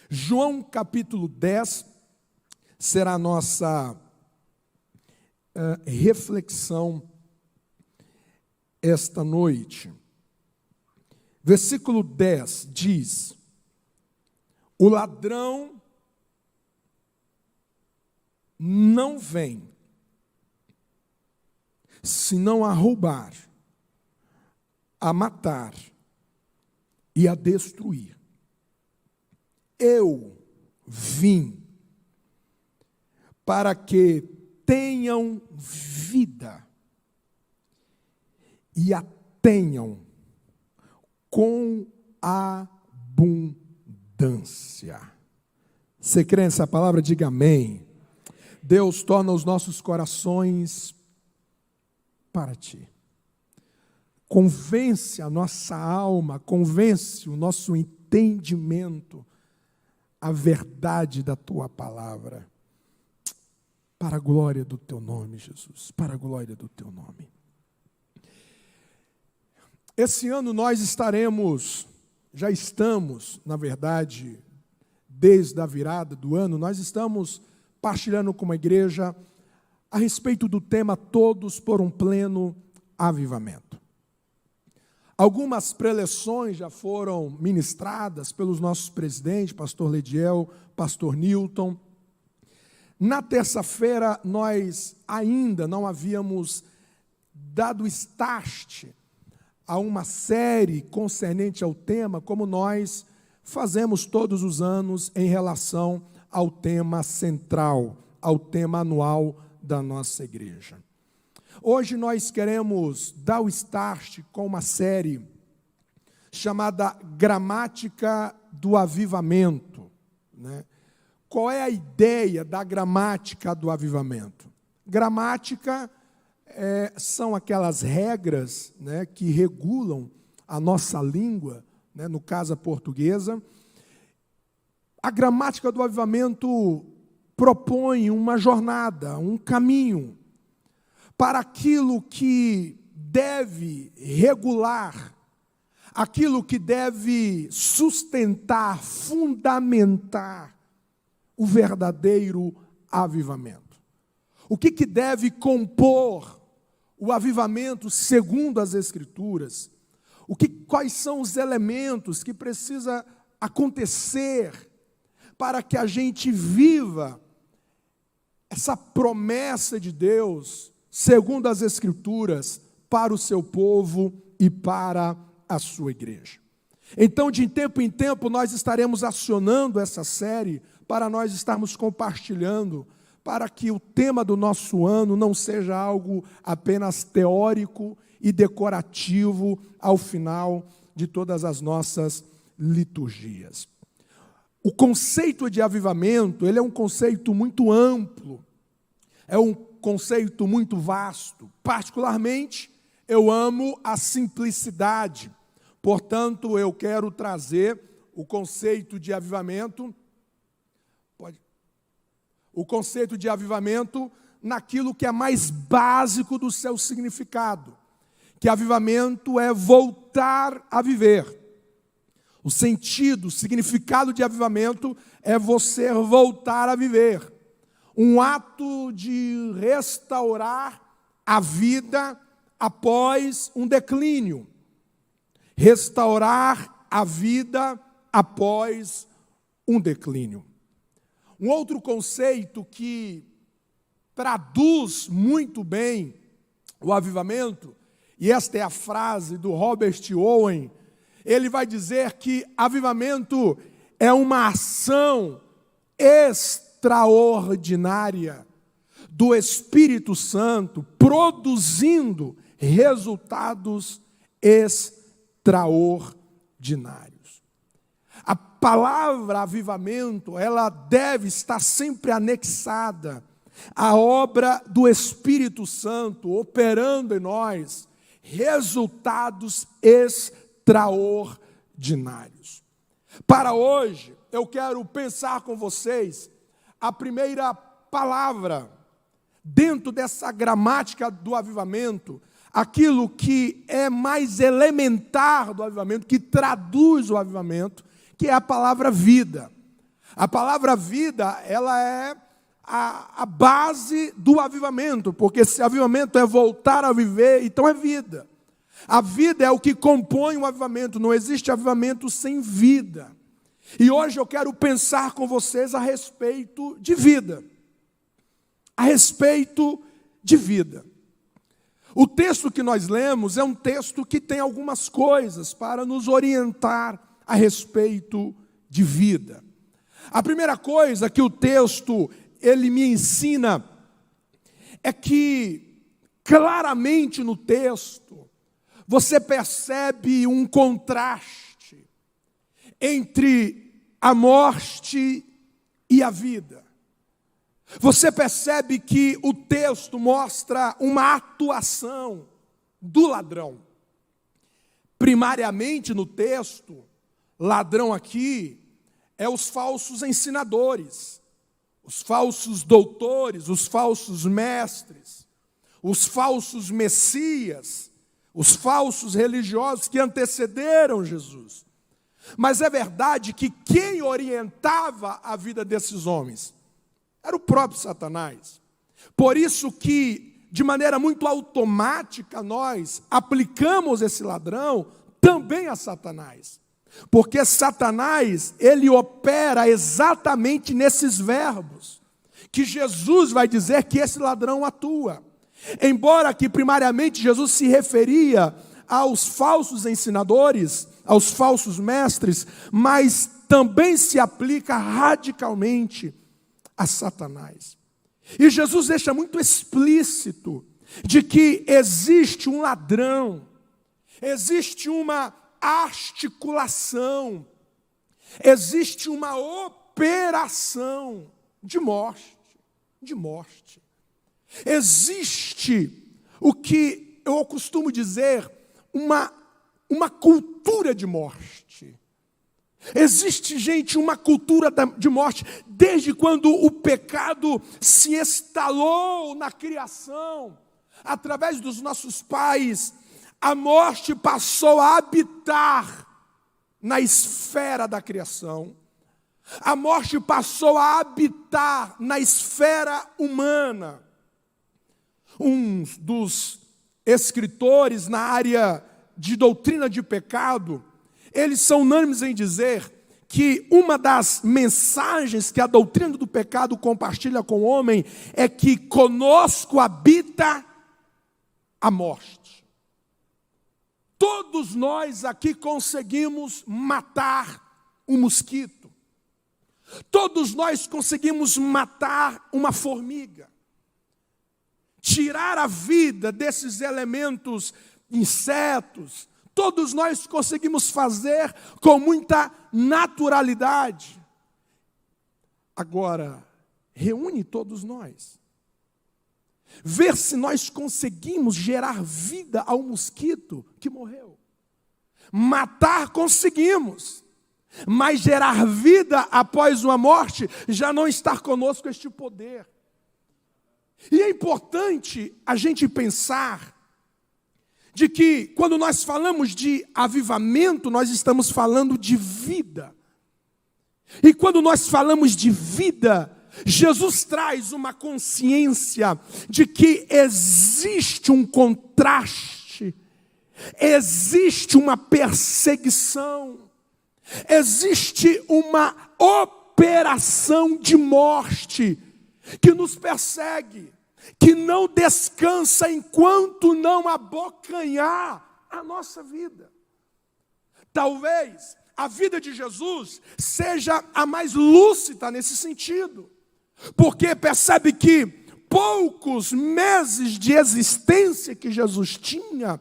João capítulo 10 será a nossa reflexão esta noite. Versículo 10 diz: o ladrão não vem senão a roubar, a matar e a destruir. Eu vim para que tenham vida e a tenham com abundância. Você crê nessa palavra? Diga amém. Deus torna os nossos corações para ti. Convence a nossa alma, convence o nosso entendimento a verdade da tua palavra. Para a glória do teu nome, Jesus. Para a glória do teu nome. Esse ano nós já estamos, na verdade, desde a virada do ano, nós estamos partilhando com a igreja a respeito do tema Todos por um Pleno Avivamento. Algumas preleções já foram ministradas pelos nossos presidentes, pastor Lediel, pastor Newton. Na terça-feira, nós ainda não havíamos dado start a uma série concernente ao tema, como nós fazemos todos os anos em relação ao tema central, ao tema anual da nossa igreja. Hoje nós queremos dar o start com uma série chamada Gramática do Avivamento, né? Qual é a ideia da gramática do avivamento? Gramática são aquelas regras, né, que regulam a nossa língua, né, no caso a portuguesa. A gramática do avivamento propõe uma jornada, um caminho para aquilo que deve regular, aquilo que deve sustentar, fundamentar o verdadeiro avivamento. O que deve compor o avivamento segundo as Escrituras? Quais são os elementos que precisa acontecer para que a gente viva essa promessa de Deus, segundo as Escrituras, para o seu povo e para a sua igreja? Então, de tempo em tempo, nós estaremos acionando essa série para nós estarmos compartilhando, para que o tema do nosso ano não seja algo apenas teórico e decorativo ao final de todas as nossas liturgias. O conceito de avivamento, ele é um conceito muito amplo, é um conceito muito vasto. Particularmente, eu amo a simplicidade. Portanto, eu quero trazer o conceito de avivamento, naquilo que é mais básico do seu significado, que avivamento é voltar a viver. O sentido, o significado de avivamento é você voltar a viver. Um ato de restaurar a vida após um declínio. Restaurar a vida após um declínio. Um outro conceito que traduz muito bem o avivamento, e esta é a frase do Robert Owen, ele vai dizer que avivamento é uma ação extraordinária do Espírito Santo, produzindo resultados extraordinários. A palavra avivamento, ela deve estar sempre anexada à obra do Espírito Santo, operando em nós resultados extraordinários. Para hoje, eu quero pensar com vocês a primeira palavra dentro dessa gramática do avivamento, aquilo que é mais elementar do avivamento, que traduz o avivamento, que é a palavra vida. A palavra vida, ela é a base do avivamento, porque se avivamento é voltar a viver, então é vida. A vida é o que compõe o avivamento, não existe avivamento sem vida. E hoje eu quero pensar com vocês a respeito de vida. A respeito de vida. O texto que nós lemos é um texto que tem algumas coisas para nos orientar a respeito de vida. A primeira coisa que o texto ele me ensina é que claramente no texto você percebe um contraste entre a morte e a vida. Você percebe que o texto mostra uma atuação do ladrão. Primariamente no texto, ladrão aqui é os falsos ensinadores, os falsos doutores, os falsos mestres, os falsos messias, os falsos religiosos que antecederam Jesus. Mas é verdade que quem orientava a vida desses homens era o próprio Satanás. Por isso que, de maneira muito automática, nós aplicamos esse ladrão também a Satanás. Porque Satanás, ele opera exatamente nesses verbos, que Jesus vai dizer que esse ladrão atua. Embora que primariamente Jesus se referia aos falsos ensinadores, aos falsos mestres, mas também se aplica radicalmente a Satanás. E Jesus deixa muito explícito de que existe um ladrão, existe uma articulação, existe uma operação de morte, Existe o que eu costumo dizer, uma cultura de morte. Existe, gente, uma cultura de morte, desde quando o pecado se instalou na criação, através dos nossos pais, a morte passou a habitar na esfera da criação. A morte passou a habitar na esfera humana. Um dos escritores na área de doutrina de pecado, eles são unânimes em dizer que uma das mensagens que a doutrina do pecado compartilha com o homem é que conosco habita a morte. Todos nós aqui conseguimos matar um mosquito. Todos nós conseguimos matar uma formiga. Tirar a vida desses elementos, insetos, todos nós conseguimos fazer com muita naturalidade. Agora, reúne todos nós. Ver se nós conseguimos gerar vida ao mosquito que morreu. Matar conseguimos, mas gerar vida após uma morte já não está conosco este poder. E é importante a gente pensar de que quando nós falamos de avivamento, nós estamos falando de vida. E quando nós falamos de vida, Jesus traz uma consciência de que existe um contraste, existe uma perseguição, existe uma operação de morte que nos persegue, que não descansa enquanto não abocanhar a nossa vida. Talvez a vida de Jesus seja a mais lúcida nesse sentido, porque percebe que poucos meses de existência que Jesus tinha,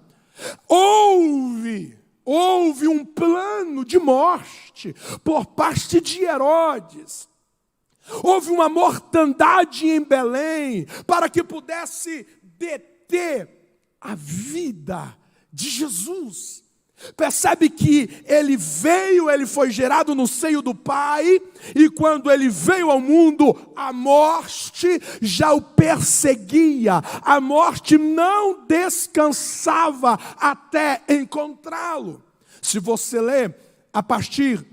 houve um plano de morte por parte de Herodes. Houve uma mortandade em Belém para que pudesse deter a vida de Jesus. Percebe que ele foi gerado no seio do Pai, e quando ele veio ao mundo, a morte já o perseguia. A morte não descansava até encontrá-lo. Se você ler a partir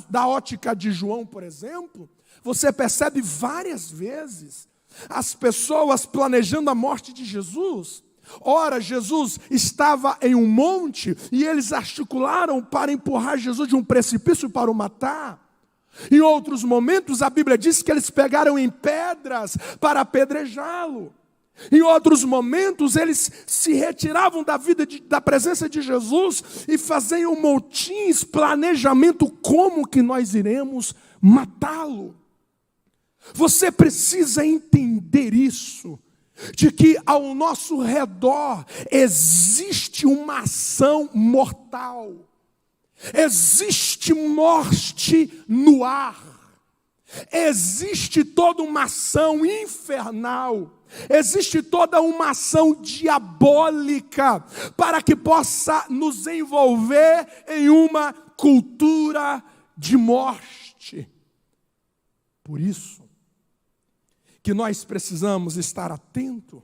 da ótica de João, por exemplo, Você percebe várias vezes as pessoas planejando a morte de Jesus. Ora, Jesus estava em um monte e eles articularam para empurrar Jesus de um precipício para o matar. Em outros momentos, a Bíblia diz que eles pegaram em pedras para apedrejá-lo. Em outros momentos, eles se retiravam da presença de Jesus e faziam motins, planejamento, como que nós iremos matá-lo. Você precisa entender isso, de que ao nosso redor existe uma ação mortal, existe morte no ar, existe toda uma ação infernal, existe toda uma ação diabólica para que possa nos envolver em uma cultura de morte. Por isso que nós precisamos estar atentos,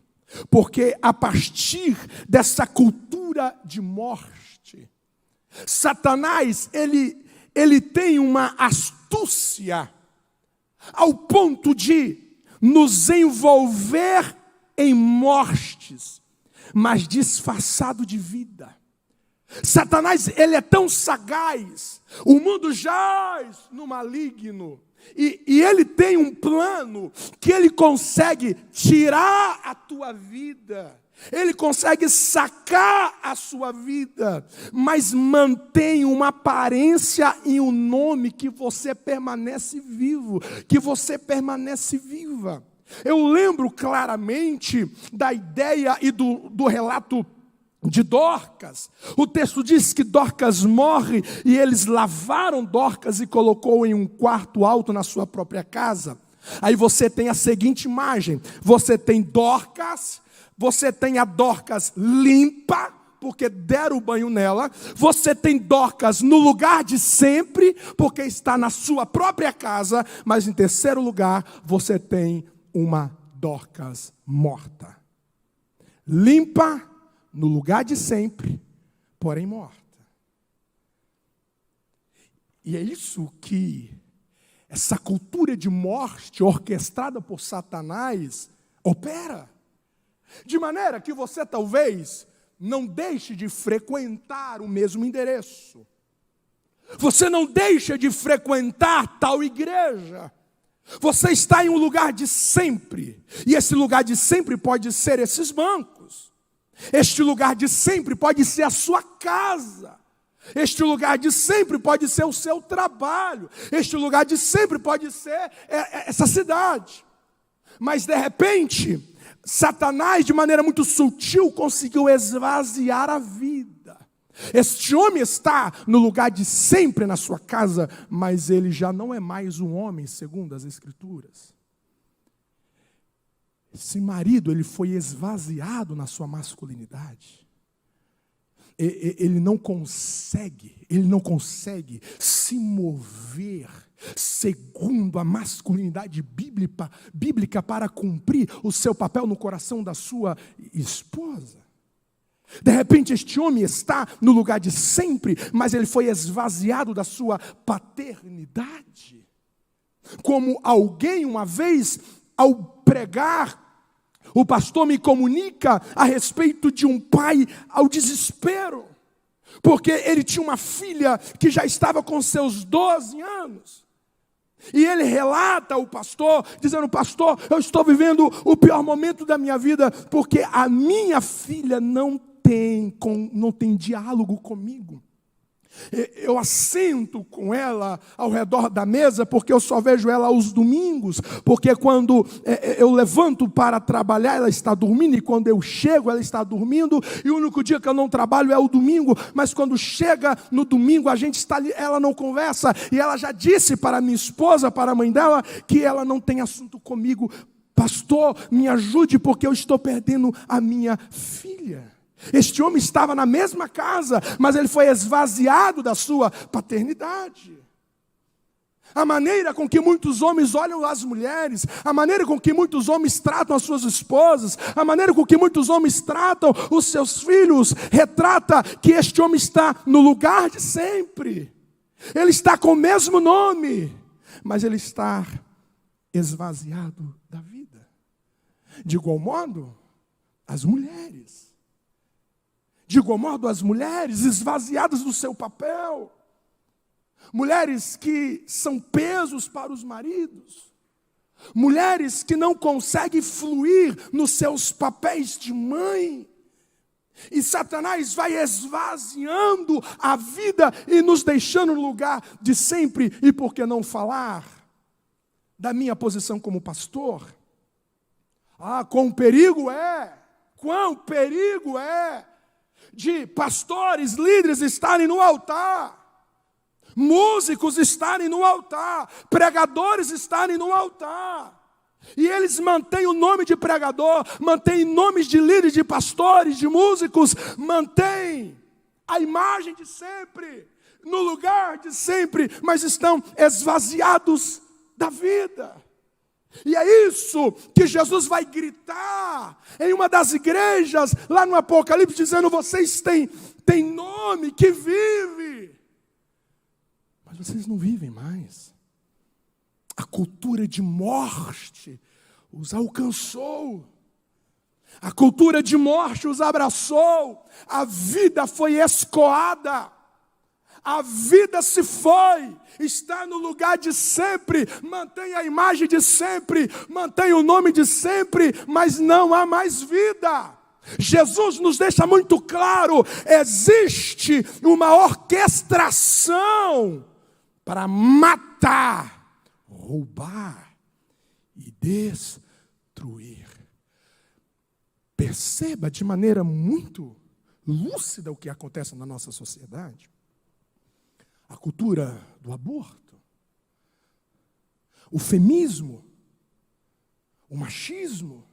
porque a partir dessa cultura de morte, Satanás, ele tem uma astúcia ao ponto de nos envolver em mortes, mas disfarçado de vida. Satanás, ele é tão sagaz, o mundo jaz no maligno, e ele tem um plano que ele consegue tirar a tua vida, ele consegue sacar a sua vida, mas mantém uma aparência e um nome que você permanece vivo, que você permanece viva. Eu lembro claramente da ideia e do relato de Dorcas. O texto diz que Dorcas morre e eles lavaram Dorcas e colocou em um quarto alto na sua própria casa. Aí você tem a seguinte imagem: você tem Dorcas, você tem a Dorcas limpa, porque deram o banho nela. Você tem Dorcas no lugar de sempre, porque está na sua própria casa. Mas em terceiro lugar, você tem uma Dorcas morta. Limpa, no lugar de sempre, porém morta. E é isso que essa cultura de morte orquestrada por Satanás opera. De maneira que você talvez não deixe de frequentar o mesmo endereço. Você não deixa de frequentar tal igreja. Você está em um lugar de sempre. E esse lugar de sempre pode ser esses bancos. Este lugar de sempre pode ser a sua casa. Este lugar de sempre pode ser o seu trabalho. Este lugar de sempre pode ser essa cidade. Mas de repente, Satanás, de maneira muito sutil, conseguiu esvaziar a vida. Este homem está no lugar de sempre na sua casa, mas ele já não é mais um homem, segundo as Escrituras. Esse marido, ele foi esvaziado na sua masculinidade. Ele não consegue se mover segundo a masculinidade bíblica para cumprir o seu papel no coração da sua esposa. De repente este homem está no lugar de sempre, mas ele foi esvaziado da sua paternidade. Como alguém uma vez, ao pregar, o pastor me comunica a respeito de um pai ao desespero, porque ele tinha uma filha que já estava com seus 12 anos. E ele relata ao pastor, dizendo: pastor, eu estou vivendo o pior momento da minha vida, porque a minha filha não tem diálogo comigo. Eu assento com ela ao redor da mesa, porque eu só vejo ela aos domingos, porque quando eu levanto para trabalhar, ela está dormindo, e quando eu chego, ela está dormindo, e o único dia que eu não trabalho é o domingo, mas quando chega no domingo, a gente está ali, ela não conversa, e ela já disse para minha esposa, para a mãe dela, que ela não tem assunto comigo. Pastor, me ajude, porque eu estou perdendo a minha filha. Este homem estava na mesma casa, mas ele foi esvaziado da sua paternidade. A maneira com que muitos homens olham as mulheres, a maneira com que muitos homens tratam as suas esposas, a maneira com que muitos homens tratam os seus filhos, retrata que este homem está no lugar de sempre. Ele está com o mesmo nome, mas ele está esvaziado da vida. De igual modo, as mulheres. De igual modo, as mulheres esvaziadas do seu papel. Mulheres que são pesos para os maridos. Mulheres que não conseguem fluir nos seus papéis de mãe. E Satanás vai esvaziando a vida e nos deixando no lugar de sempre. E por que não falar da minha posição como pastor? Quão perigo é de pastores, líderes estarem no altar, músicos estarem no altar, pregadores estarem no altar. E eles mantêm o nome de pregador, mantêm nomes de líderes, de pastores, de músicos, mantêm a imagem de sempre, no lugar de sempre, mas estão esvaziados da vida. E é isso que Jesus vai gritar em uma das igrejas, lá no Apocalipse, dizendo: vocês têm nome que vive, mas vocês não vivem mais. A cultura de morte os alcançou. A cultura de morte os abraçou. A vida foi escoada. A vida se foi. Está no lugar de sempre. Mantém a imagem de sempre. Mantém o nome de sempre. Mas não há mais vida. Jesus nos deixa muito claro. Existe uma orquestração para matar, roubar e destruir. Perceba de maneira muito lúcida o que acontece na nossa sociedade. A cultura do aborto, o feminismo, o machismo,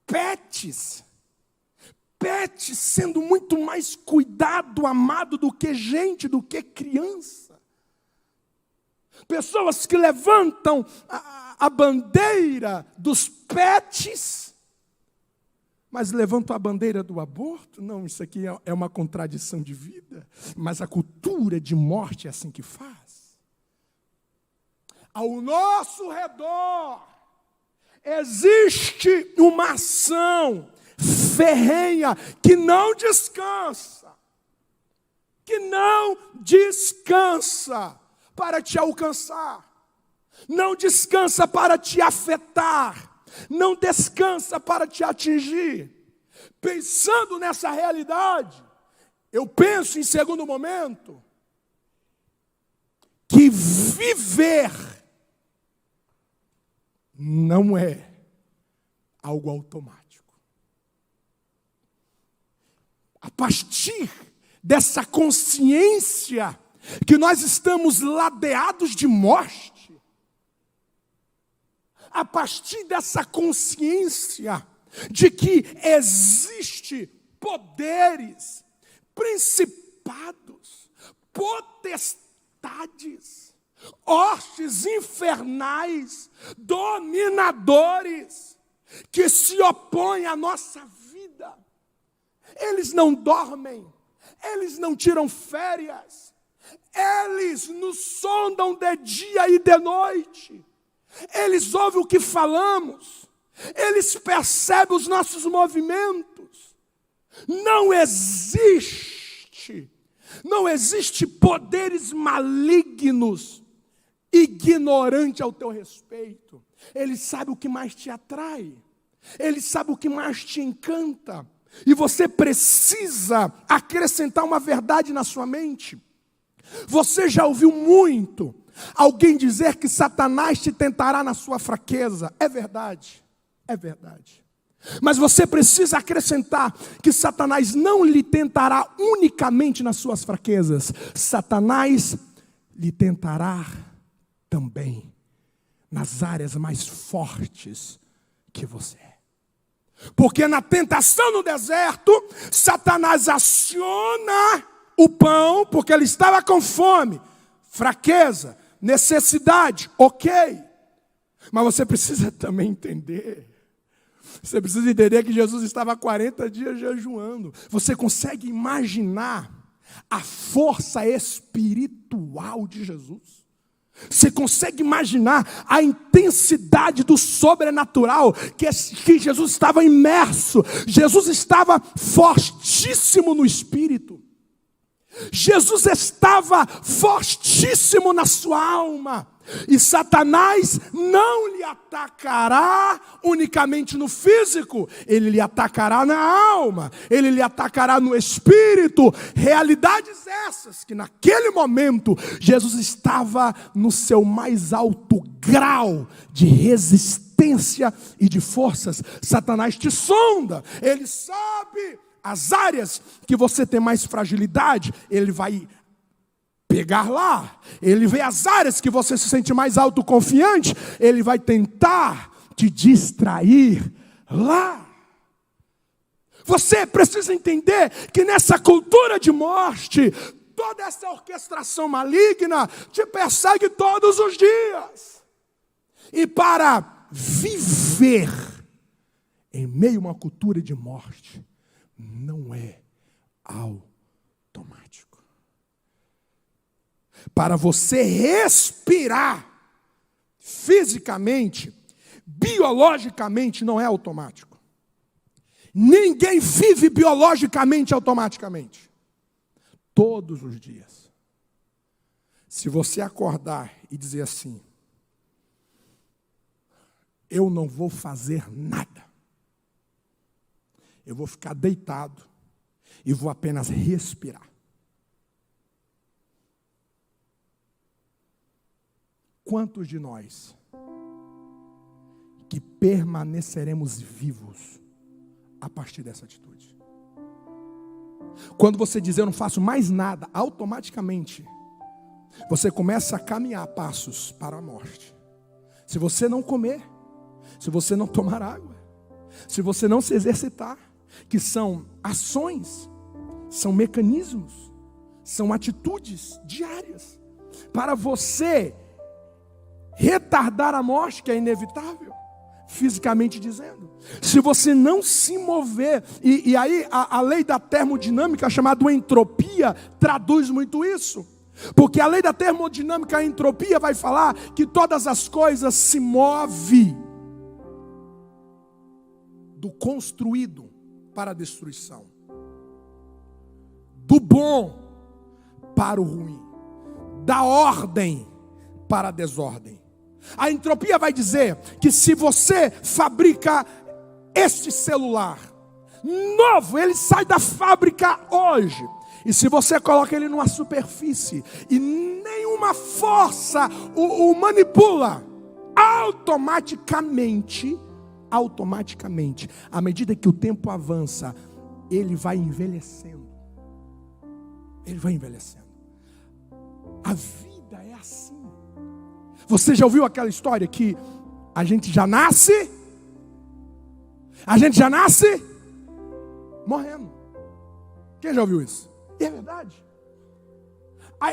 pets sendo muito mais cuidado, amado do que gente, do que criança. Pessoas que levantam a bandeira dos pets, mas levantam a bandeira do aborto. Não, isso aqui é uma contradição de vida. Mas a cultura de morte é assim que faz. Ao nosso redor existe uma ação ferrenha que não descansa. Que não descansa para te alcançar, não descansa para te afetar, não descansa para te atingir. Pensando nessa realidade, eu penso em segundo momento, que viver não é algo automático. A partir dessa consciência que nós estamos ladeados de morte, a partir dessa consciência de que existe poderes, principados, potestades, hostes infernais, dominadores, que se opõem à nossa vida. Eles não dormem, eles não tiram férias, eles nos sondam de dia e de noite. Eles ouvem o que falamos. Eles percebem os nossos movimentos. Não existe poderes malignos, ignorantes ao teu respeito. Ele sabe o que mais te atrai. Ele sabe o que mais te encanta. E você precisa acrescentar uma verdade na sua mente. Você já ouviu muito alguém dizer que Satanás te tentará na sua fraqueza. É verdade, é verdade. Mas você precisa acrescentar que Satanás não lhe tentará unicamente nas suas fraquezas. Satanás lhe tentará também nas áreas mais fortes que você é. Porque na tentação no deserto, Satanás aciona o pão, porque ele estava com fome, fraqueza, necessidade, ok. Mas você precisa também entender. Você precisa entender que Jesus estava 40 dias jejuando. Você consegue imaginar a força espiritual de Jesus? Você consegue imaginar a intensidade do sobrenatural que Jesus estava imerso? Jesus estava fortíssimo no espírito. Jesus estava fortíssimo na sua alma. E Satanás não lhe atacará unicamente no físico, ele lhe atacará na alma, ele lhe atacará no espírito. Realidades essas que naquele momento Jesus estava no seu mais alto grau de resistência e de forças. Satanás te sonda, ele sabe as áreas que você tem mais fragilidade, ele vai pegar lá. Ele vê as áreas que você se sente mais autoconfiante, ele vai tentar te distrair lá. Você precisa entender que nessa cultura de morte, toda essa orquestração maligna te persegue todos os dias. E para viver em meio a uma cultura de morte, não é automático. Para você respirar fisicamente, biologicamente, não é automático. Ninguém vive biologicamente automaticamente. Todos os dias. Se você acordar e dizer assim: eu não vou fazer nada, eu vou ficar deitado e vou apenas respirar. Quantos de nós que permaneceremos vivos a partir dessa atitude? Quando você diz eu não faço mais nada, automaticamente você começa a caminhar passos para a morte. Se você não comer, se você não tomar água, se você não se exercitar, que são ações, são mecanismos, são atitudes diárias para você retardar a morte, que é inevitável, fisicamente dizendo. Se você não se mover, e aí a lei da termodinâmica, chamada entropia, traduz muito isso. Porque a lei da termodinâmica, a entropia, vai falar que todas as coisas se movem do construído para a destruição, do bom para o ruim, da ordem para a desordem. A entropia vai dizer que se você fabrica este celular novo, ele sai da fábrica hoje, e se você coloca ele numa superfície e nenhuma força o manipula, automaticamente, à medida que o tempo avança, ele vai envelhecendo. Ele vai envelhecendo. A vida é assim. Você já ouviu aquela história que a gente já nasce morrendo? Quem já ouviu isso? E é verdade.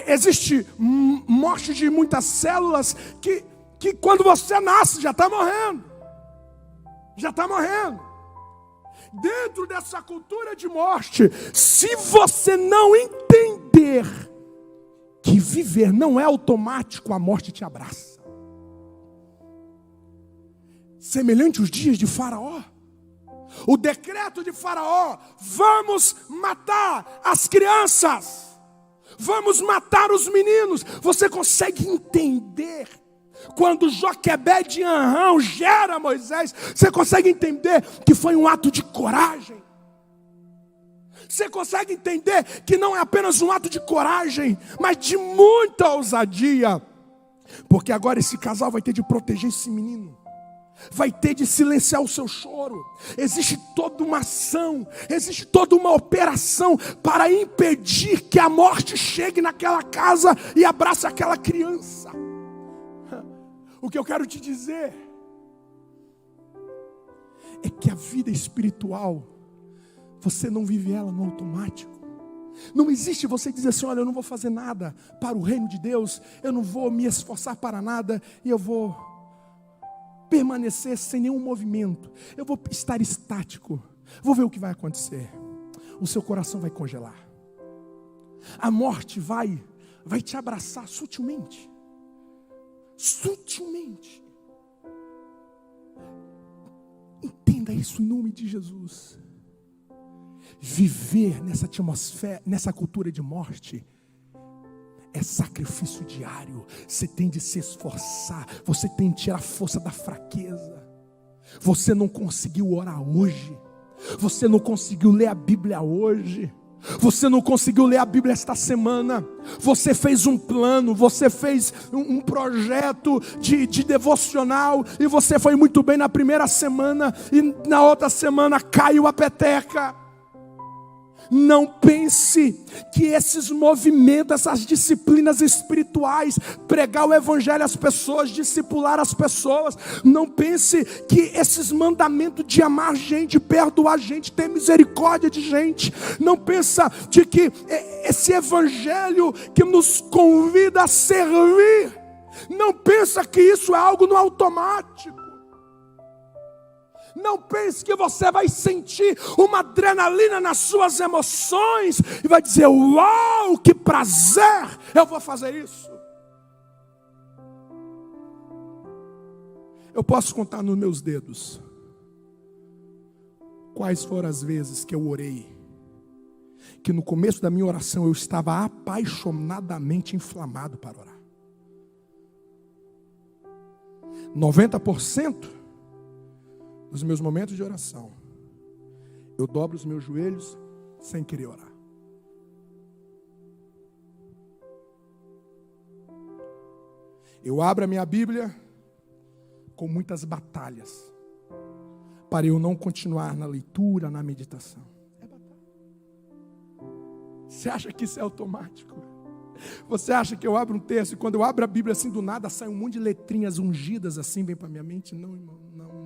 Existe morte de muitas células que quando você nasce já está morrendo. Já está morrendo. Dentro dessa cultura de morte, se você não entender que viver não é automático, a morte te abraça. Semelhante aos dias de Faraó. O decreto de Faraó: vamos matar as crianças, vamos matar os meninos. Você consegue entender? Quando Joquebed de Anrão gera Moisés, você consegue entender que foi um ato de coragem? Você consegue entender que não é apenas um ato de coragem, mas de muita ousadia? Porque agora esse casal vai ter de proteger esse menino, vai ter de silenciar o seu choro. Existe toda uma ação, existe toda uma operação para impedir que a morte chegue naquela casa e abrace aquela criança. O que eu quero te dizer é que a vida espiritual, você não vive ela no automático. Não existe você dizer assim: olha, eu não vou fazer nada para o reino de Deus, eu não vou me esforçar para nada, e eu vou permanecer sem nenhum movimento, eu vou estar estático, vou ver o que vai acontecer. O seu coração vai congelar. A morte vai te abraçar sutilmente. sutilmente. Entenda isso em nome de Jesus. Viver nessa atmosfera, nessa cultura de morte, é sacrifício diário. Você tem de se esforçar, você tem de tirar a força da fraqueza. Você não conseguiu orar hoje, você não conseguiu ler a Bíblia hoje, você não conseguiu ler a Bíblia esta semana. Você fez um plano, você fez um projeto de devocional, e você foi muito bem na primeira semana, e na outra semana caiu a peteca. Não pense que esses movimentos, essas disciplinas espirituais, pregar o evangelho às pessoas, discipular as pessoas, não pense que esses mandamentos de amar gente, perdoar gente, ter misericórdia de gente, não pensa de que esse evangelho que nos convida a servir, não pensa que isso é algo no automático. Não pense que você vai sentir uma adrenalina nas suas emoções e vai dizer: uau, que prazer, eu vou fazer isso. Eu posso contar nos meus dedos quais foram as vezes que eu orei, que no começo da minha oração eu estava apaixonadamente inflamado para orar. 90% nos meus momentos de oração, eu dobro os meus joelhos sem querer orar. Eu abro a minha Bíblia com muitas batalhas, para eu não continuar na leitura, na meditação. É batalha. Você acha que isso é automático? Você acha que eu abro um texto e quando eu abro a Bíblia assim do nada, sai um monte de letrinhas ungidas assim, vem para minha mente? Não, irmão, não.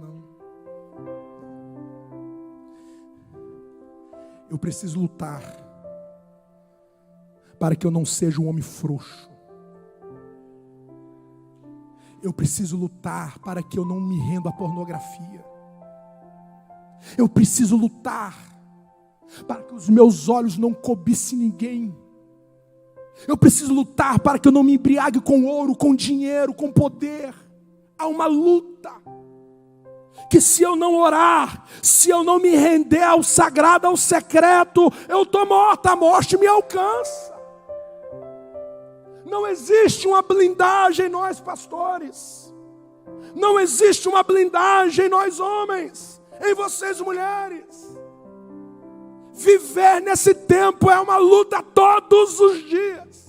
Eu preciso lutar para que eu não seja um homem frouxo. Eu preciso lutar para que eu não me renda à pornografia. Eu preciso lutar para que os meus olhos não cobicem ninguém. Eu preciso lutar para que eu não me embriague com ouro, com dinheiro, com poder. Há uma luta que se eu não orar, se eu não me render ao sagrado, ao secreto, eu estou morto, a morte me alcança. Não existe uma blindagem em nós pastores, não existe uma blindagem em nós homens, em vocês mulheres. Viver nesse tempo é uma luta todos os dias.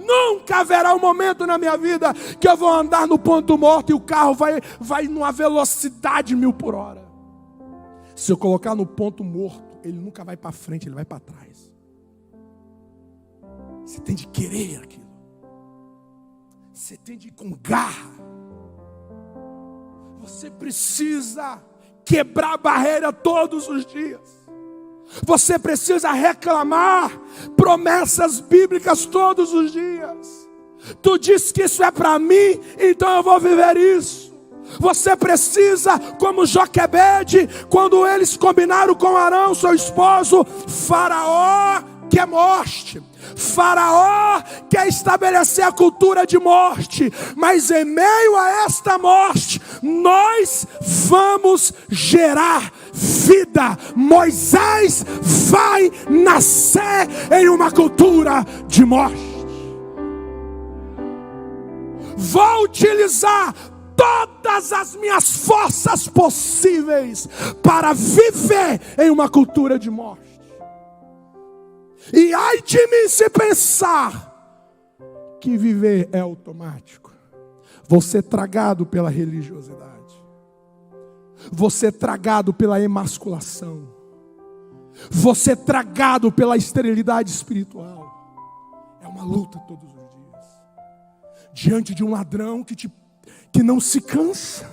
Nunca haverá um momento na minha vida que eu vou andar no ponto morto e o carro vai numa velocidade 1000 por hora. Se eu colocar no ponto morto, ele nunca vai para frente, ele vai para trás. Você tem de querer aquilo. Você tem de ir com garra. Você precisa quebrar a barreira todos os dias. Você precisa reclamar promessas bíblicas todos os dias. Tu disse que isso é para mim, então eu vou viver isso. Você precisa, como Joquebede, quando eles combinaram com Arão, seu esposo, Faraó quer morte. Faraó quer estabelecer a cultura de morte, mas em meio a esta morte, nós vamos gerar vida. Moisés vai nascer em uma cultura de morte. Vou utilizar todas as minhas forças possíveis para viver em uma cultura de morte. E ai de mim se pensar que viver é automático. Vou ser tragado pela religiosidade. Vou ser tragado pela emasculação. Vou ser tragado pela esterilidade espiritual. É uma luta todos os dias. Diante de um ladrão que não se cansa.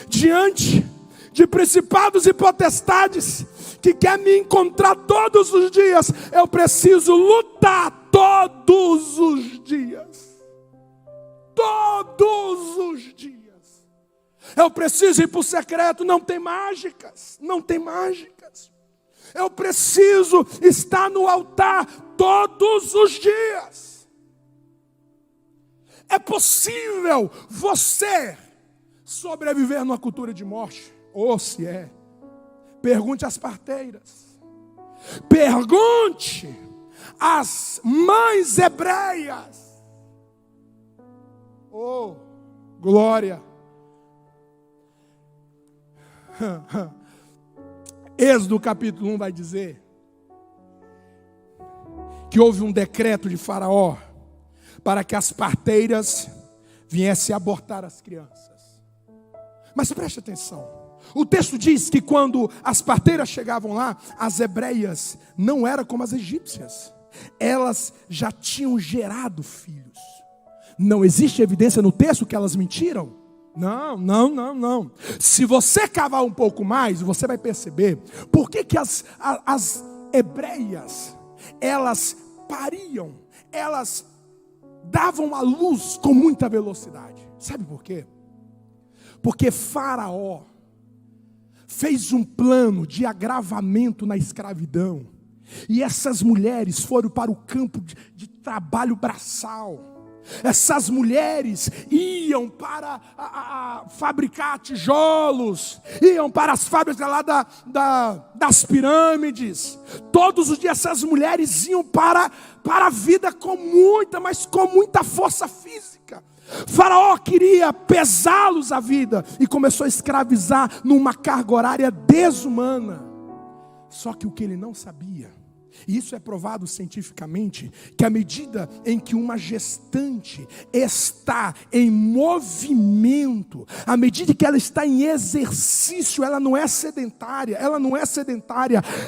Diante de principados e potestades que quer me encontrar todos os dias, eu preciso lutar todos os dias. Todos os dias. Eu preciso ir para o secreto, não tem mágicas, não tem mágicas. Eu preciso estar no altar todos os dias. É possível você sobreviver numa cultura de morte? Ou se é, pergunte às parteiras, pergunte às mães hebreias. Oh, glória! Êxodo capítulo 1 vai dizer que houve um decreto de Faraó para que as parteiras viessem abortar as crianças. Mas preste atenção, o texto diz que quando as parteiras chegavam lá, as hebreias não eram como as egípcias, elas já tinham gerado filhos. Não existe evidência no texto que elas mentiram. Não. Se você cavar um pouco mais, você vai perceber por que as hebreias, elas pariam, elas davam à luz com muita velocidade. Sabe por quê? Porque Faraó fez um plano de agravamento na escravidão, e essas mulheres foram para o campo de trabalho braçal. Essas mulheres iam para fabricar tijolos, iam para as fábricas lá das pirâmides. Todos os dias essas mulheres iam para a vida com muita força física. Faraó queria pesá-los a vida e começou a escravizar numa carga horária desumana. Só que o que ele não sabia, e isso é provado cientificamente, que à medida em que uma gestante está em movimento, à medida que ela está em exercício, ela não é sedentária,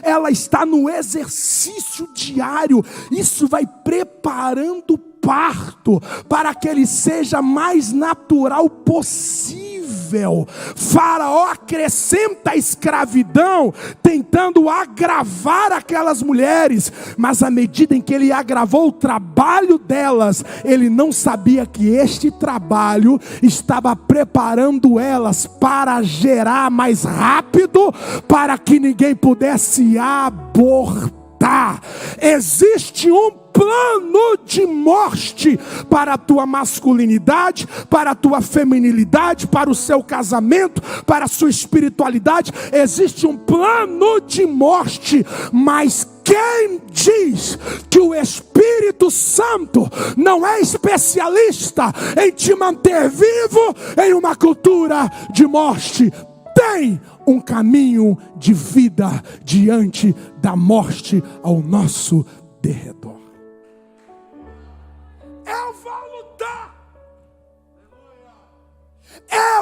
ela está no exercício diário. Isso vai preparando o parto para que ele seja mais natural possível. Faraó acrescenta a escravidão, tentando agravar aquelas mulheres, mas à medida em que ele agravou o trabalho delas, ele não sabia que este trabalho estava preparando elas para gerar mais rápido, para que ninguém pudesse abortar. Existe um plano de morte para a tua masculinidade, para a tua feminilidade, para o seu casamento, para a sua espiritualidade. Existe um plano de morte, mas quem diz que o Espírito Santo não é especialista em te manter vivo em uma cultura de morte? Tem um caminho de vida diante da morte ao nosso derredor. Eu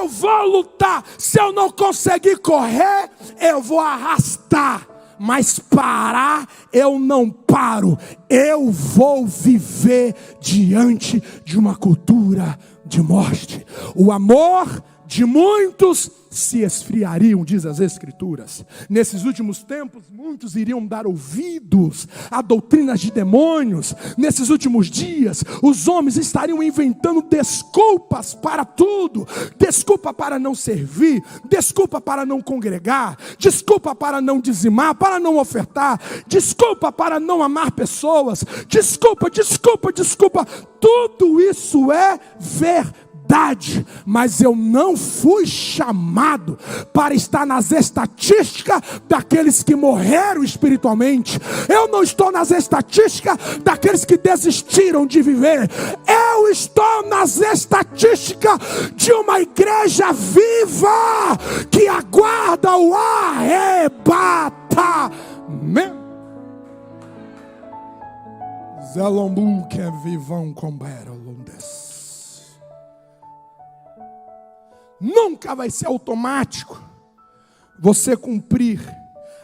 vou lutar. Se eu não conseguir correr, eu vou arrastar. Mas parar, eu não paro. Eu vou viver diante de uma cultura de morte. O amor de muitos se esfriariam, diz as Escrituras. Nesses últimos tempos, muitos iriam dar ouvidos a doutrinas de demônios. Nesses últimos dias, os homens estariam inventando desculpas para tudo. Desculpa para não servir, desculpa para não congregar, desculpa para não dizimar, para não ofertar, desculpa para não amar pessoas, desculpa. Tudo isso é verdade. Mas eu não fui chamado para estar nas estatísticas daqueles que morreram espiritualmente. Eu não estou nas estatísticas daqueles que desistiram de viver. Eu estou nas estatísticas de uma igreja viva que aguarda o arrebatamento. Zelombu que vivão combera londes. Nunca vai ser automático você cumprir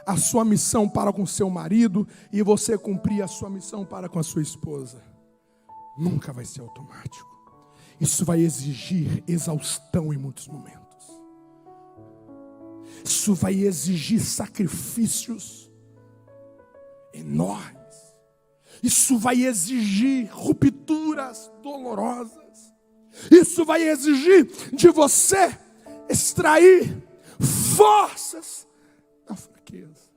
a sua missão para com seu marido e você cumprir a sua missão para com a sua esposa. Nunca vai ser automático. Isso vai exigir exaustão em muitos momentos. Isso vai exigir sacrifícios enormes. Isso vai exigir rupturas dolorosas. Isso vai exigir de você extrair forças da fraqueza.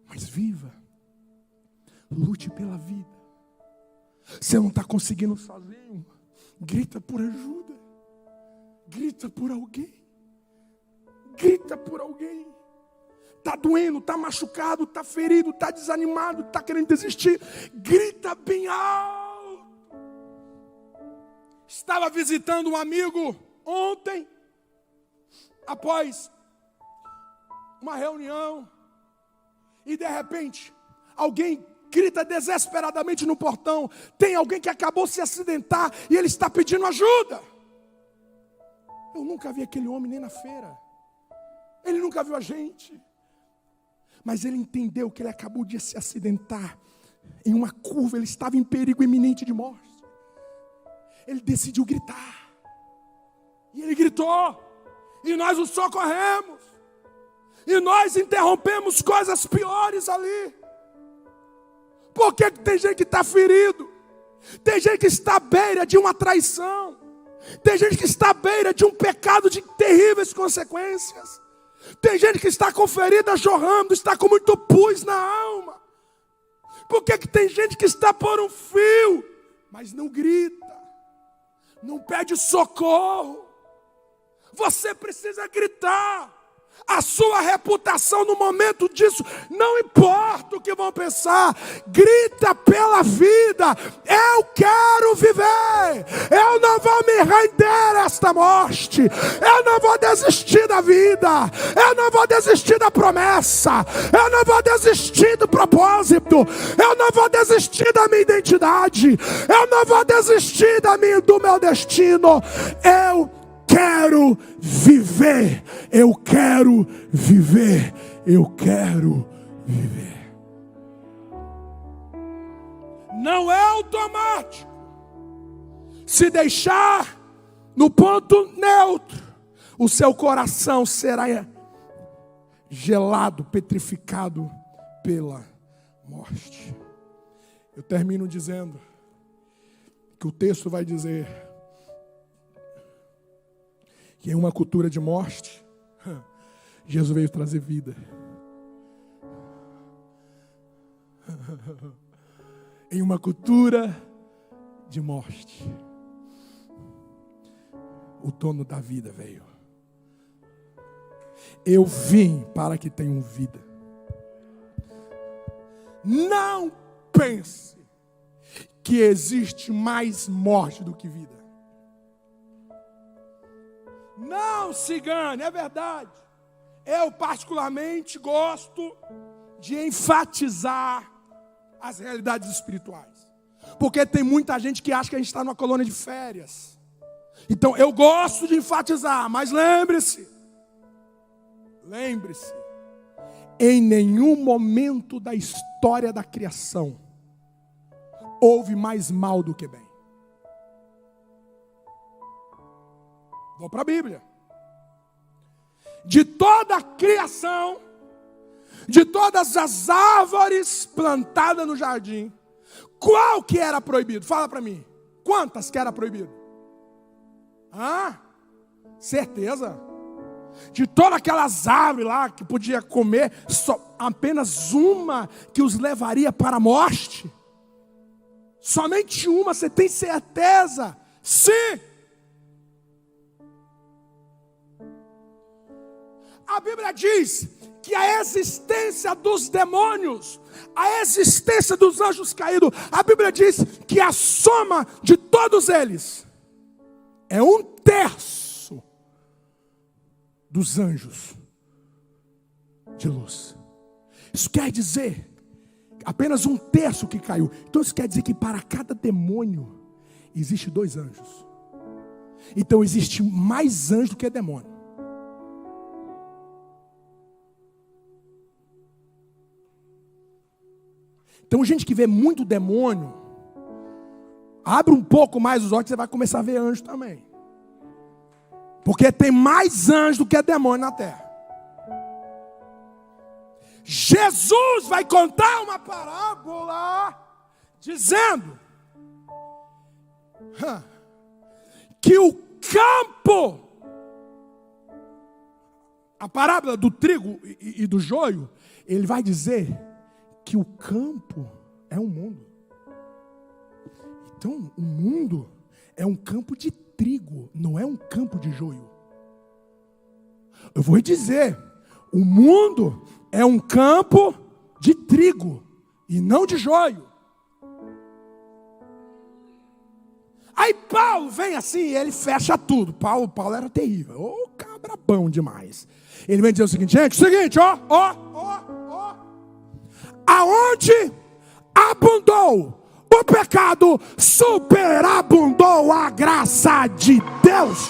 Mas viva, lute pela vida, Você não está conseguindo sozinho? Grita por ajuda. Grita por alguém. Grita por alguém. Está doendo, está machucado, está ferido, está desanimado, está querendo desistir. Grita bem alto. Estava visitando um amigo ontem, após uma reunião, e de repente, alguém grita desesperadamente no portão. Tem alguém que acabou de se acidentar e ele está pedindo ajuda. Eu nunca vi aquele homem nem na feira. Ele nunca viu a gente. Mas ele entendeu que ele acabou de se acidentar em uma curva, ele estava em perigo iminente de morte. Ele decidiu gritar. E ele gritou. E nós o socorremos. E nós interrompemos coisas piores ali. Por que tem gente que está ferido? Tem gente que está à beira de uma traição. Tem gente que está à beira de um pecado de terríveis consequências. Tem gente que está com ferida jorrando, está com muito pus na alma. Por que tem gente que está por um fio, mas não grita, não pede socorro? Você precisa gritar. A sua reputação no momento disso, não importa o que vão pensar, grita pela vida. Eu quero viver, eu não vou me render a esta morte, eu não vou desistir da vida, eu não vou desistir da promessa, eu não vou desistir do propósito, eu não vou desistir da minha identidade, eu não vou desistir do meu destino. Eu quero viver, eu quero viver, eu quero viver. Não é automático. Se deixar no ponto neutro, o seu coração será gelado, petrificado pela morte. Eu termino dizendo que o texto vai dizer que em uma cultura de morte, Jesus veio trazer vida. Em uma cultura de morte, o dono da vida veio. Eu vim para que tenham vida. Não pense que existe mais morte do que vida. Não se engane, é verdade. Eu particularmente gosto de enfatizar as realidades espirituais. Porque tem muita gente que acha que a gente está numa colônia de férias. Então eu gosto de enfatizar, mas lembre-se, em nenhum momento da história da criação houve mais mal do que bem. Vou para a Bíblia. De toda a criação, de todas as árvores plantadas no jardim, qual que era proibido? Fala para mim. Quantas que era proibido? Certeza? De todas aquelas árvores lá que podia comer, só apenas uma que os levaria para a morte? Somente uma, você tem certeza? Sim. A Bíblia diz que a existência dos demônios, a existência dos anjos caídos, a Bíblia diz que a soma de todos eles é 1/3 dos anjos de luz. Isso quer dizer apenas 1/3 que caiu. Então isso quer dizer que para cada demônio existe 2 anjos. Então existe mais anjo do que demônio. Então gente que vê muito demônio, abre um pouco mais os olhos, você vai começar a ver anjo também. Porque tem mais anjo do que demônio na terra. Jesus vai contar uma parábola dizendo que o campo, a parábola do trigo e do joio, ele vai dizer que o campo é o mundo. Então, o mundo é um campo de trigo, não é um campo de joio. Eu vou dizer, o mundo é um campo de trigo e não de joio. Aí Paulo vem assim e ele fecha tudo. Paulo era terrível. Ô, cabra bom demais. Ele vem dizer o seguinte, gente, aonde abundou o pecado, superabundou a graça de Deus.